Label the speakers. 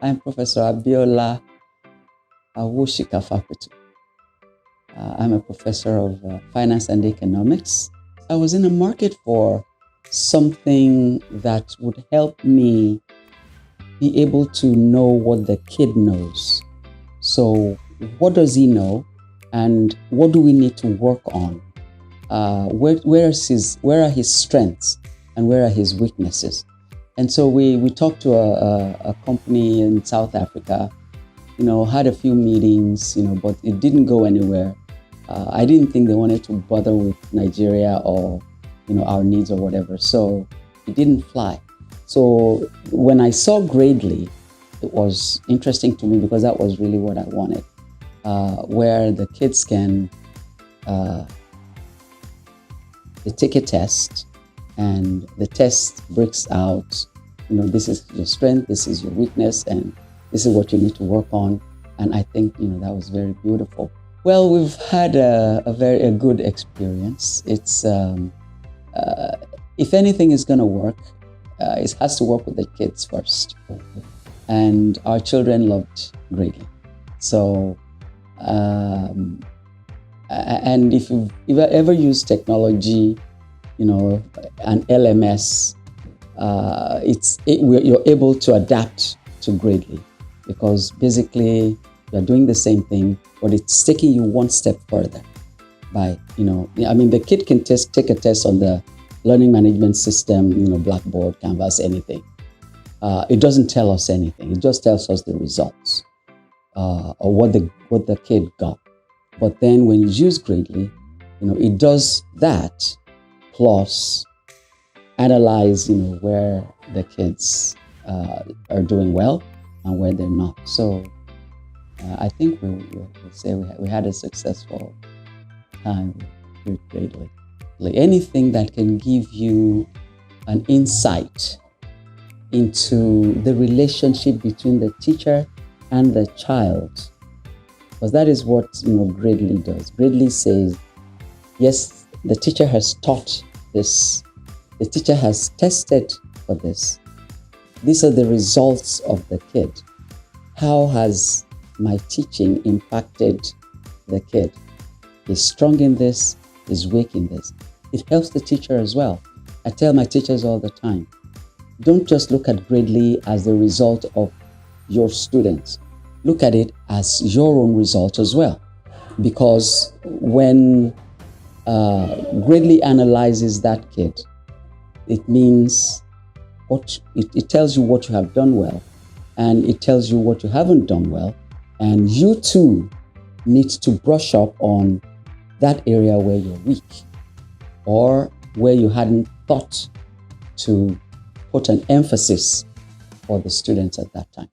Speaker 1: I'm Professor Abiola Awushika Fakulty. I'm a professor of finance and economics. I was in the market for something that would help me be able to know what the kid knows. So what does he know and what do we need to work on? Where are his strengths and where are his weaknesses? And so we talked to a company in South Africa, had a few meetings, but it didn't go anywhere. I didn't think they wanted to bother with Nigeria or, our needs or whatever. So it didn't fly. So when I saw Gradely, it was interesting to me because that was really what I wanted, where the kids can they take a test and the test breaks out, this is your strength, this is your weakness, and this is what you need to work on. And I think, that was very beautiful. Well, we've had a very good experience. It's, if anything is going to work, it has to work with the kids first. And our children loved Gradely. So, and if you've ever used technology, an LMS, you're able to adapt to Gradely because basically you're doing the same thing, but it's taking you one step further by, the kid can take a test on the learning management system, Blackboard, Canvas, anything. It doesn't tell us anything. It just tells us the results or what the kid got. But then when you use Gradely, it does that plus analyze, where the kids are doing well and where they're not. So I think we'll say we had a successful time with Gradely. Anything that can give you an insight into the relationship between the teacher and the child, because that is what Gradely does. Gradely says, yes, the teacher has taught this, the teacher has tested for this. These are the results of the kid. How has my teaching impacted the kid? He's strong in this, he's weak in this. It helps the teacher as well. I tell my teachers all the time, don't just look at Gradely as the result of your students. Look at it as your own result as well. Because when Gradely analyzes that kid, it means it tells you what you have done well, and it tells you what you haven't done well, and you too need to brush up on that area where you're weak or where you hadn't thought to put an emphasis for the students at that time.